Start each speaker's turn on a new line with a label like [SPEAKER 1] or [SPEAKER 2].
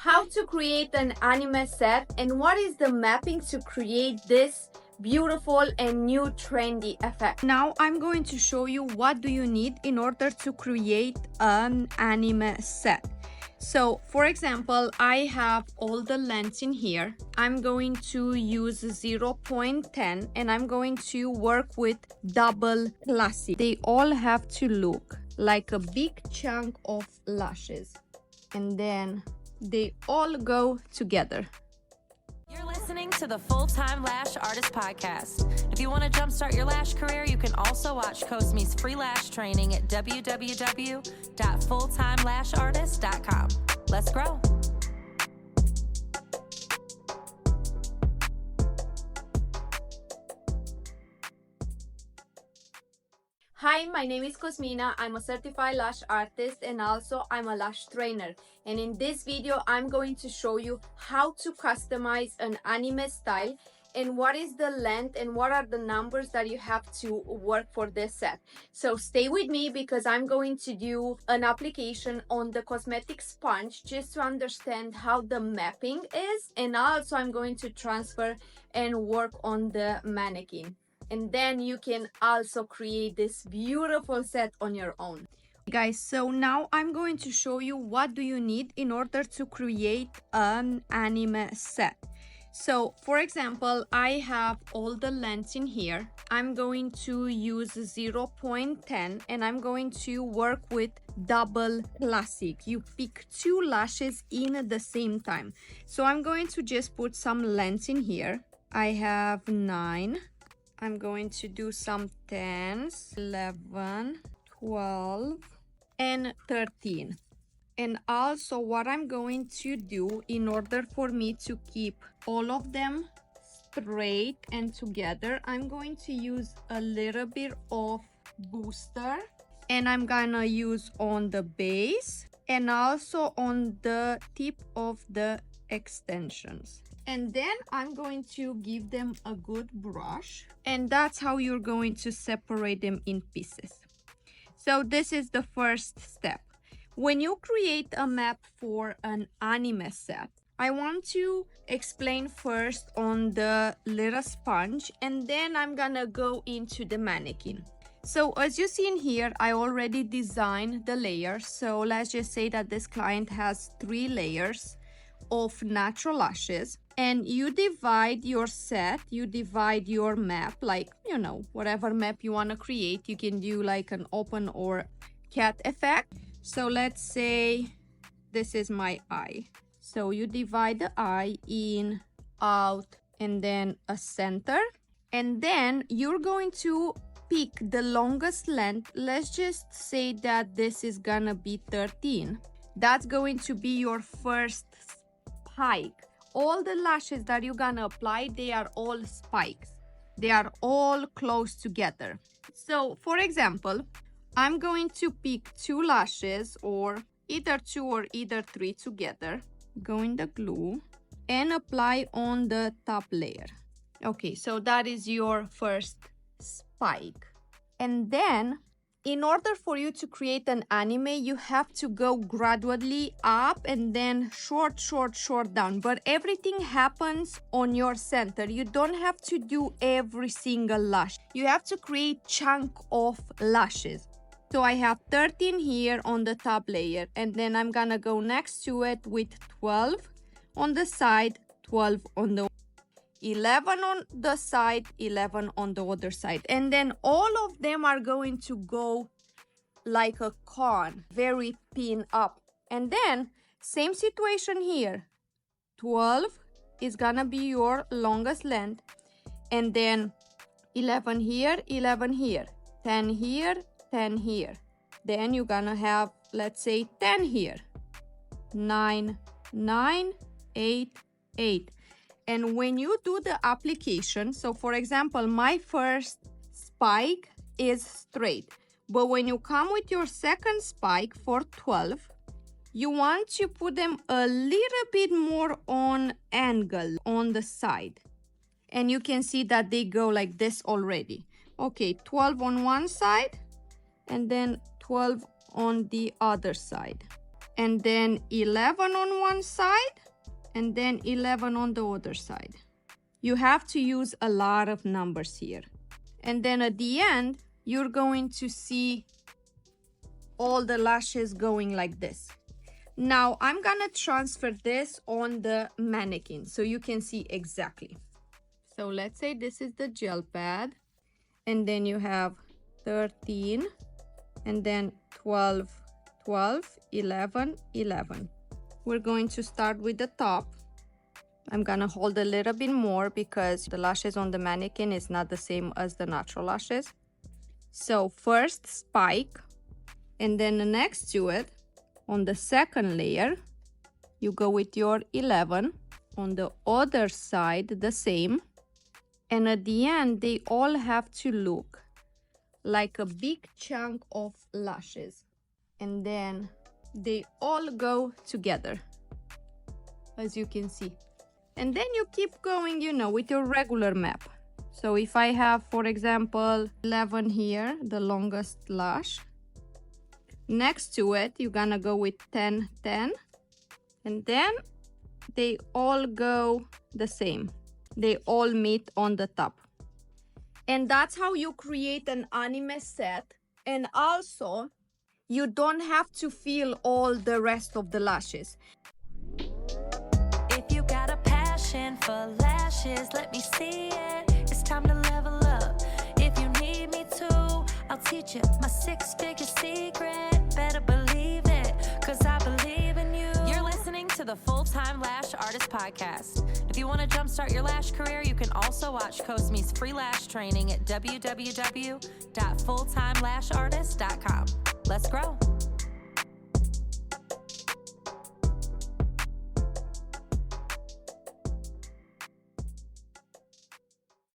[SPEAKER 1] how to create an anime set and what is the mapping to create this beautiful and new trendy effect. Now I'm going to show you what do you need in order to create an anime set. So for example, I have all the lengths in here. I'm going to use 0.10 and I'm going to work with double classic. They all have to look like a big chunk of lashes and then they all go together.
[SPEAKER 2] You're listening to the Time Lash Artist Podcast. If you want to jumpstart your lash career, you can also watch Cosmi's free lash training at www.fulltimelashartist.com. Let's grow.
[SPEAKER 1] Hi, my name is Cosmina. I'm a certified lash artist and also I'm a lash trainer. And in this video, I'm going to show you how to customize an anime style and what is the length and what are the numbers that you have to work for this set. So stay with me because I'm going to do an application on the cosmetic sponge just to understand how the mapping is. And also I'm going to transfer and work on the mannequin. And then you can also create this beautiful set on your own. Guys, so now I'm going to show you what do you need in order to create an anime set. So for example, I have all the lengths in here. I'm going to use 0.10 and I'm going to work with double classic. You pick two lashes in the same time. So I'm going to just put some lengths in here. I have 9. I'm going to do some 10s, 11, 12, and 13. And also what I'm going to do in order for me to keep all of them straight and together, I'm going to use a little bit of booster. And I'm gonna use on the base and also on the tip of the extensions. And then I'm going to give them a good brush. And that's how you're going to separate them in pieces. So this is the first step. When you create a map for an anime set, I want to explain first on the little sponge and then I'm gonna go into the mannequin. So as you see in here, I already designed the layers. So let's just say that this client has 3 layers of natural lashes. And you divide your set, you divide your map, like, you know, whatever map you want to create. You can do like an open or cat effect. So let's say this is my eye. So you divide the eye in, out, and then a center. And then you're going to pick the longest length. Let's just say that this is gonna be 13. That's going to be your first spike. All the lashes that you're gonna apply, they are all spikes. They are all close together. So for example, I'm going to pick 2 lashes or either 2 or either 3 together, go in the glue and apply on the top layer. Okay, so that is your first spike. And then in order for you to create an anime, you have to go gradually up and then short down. But everything happens on your center. You don't have to do every single lash. You have to create chunk of lashes. So I have 13 here on the top layer. And then I'm gonna go next to it with 12 on the side, 12 on the 11 on the side, 11 on the other side. And then all of them are going to go like a cone, very pin up. And then same situation here. 12 is gonna be your longest length. And then 11 here, 11 here, 10 here, 10 here. Then you're gonna have, let's say 10 here. 9, 9, 8, 8. And when you do the application, so for example, my first spike is straight. But when you come with your second spike for 12, you want to put them a little bit more on angle on the side. And you can see that they go like this already. Okay, 12 on one side and then 12 on the other side. and then 11 on one side, and then 11 on the other side. You have to use a lot of numbers here. And then at the end, you're going to see all the lashes going like this. Now I'm gonna transfer this on the mannequin so you can see exactly. So let's say this is the gel pad, and then you have 13, and then 12, 12, 11, 11. We're going to start with the top. I'm gonna hold a little bit more because the lashes on the mannequin is not the same as the natural lashes. So first spike, and then next to it, on the second layer, you go with your 11. On the other side, the same. And at the end, they all have to look like a big chunk of lashes. And then they all go together, as you can see. And then you keep going, you know, with your regular map. So if I have, for example, 11 here, the longest lash, next to it, you're gonna go with 10, 10, and then they all go the same. They all meet on the top. And that's how you create an anime set. And also, you don't have to feel all the rest of the lashes.
[SPEAKER 2] If you got a passion for lashes, let me see it. It's time to level up. If you need me to, I'll teach you my 6-figure secret. Better believe it, cause I believe in you. You're listening to the Full-Time Lash Artist Podcast. If you want to jumpstart your lash career, you can also watch Cosme's free lash training at www.fulltimelashartist.com. Let's grow.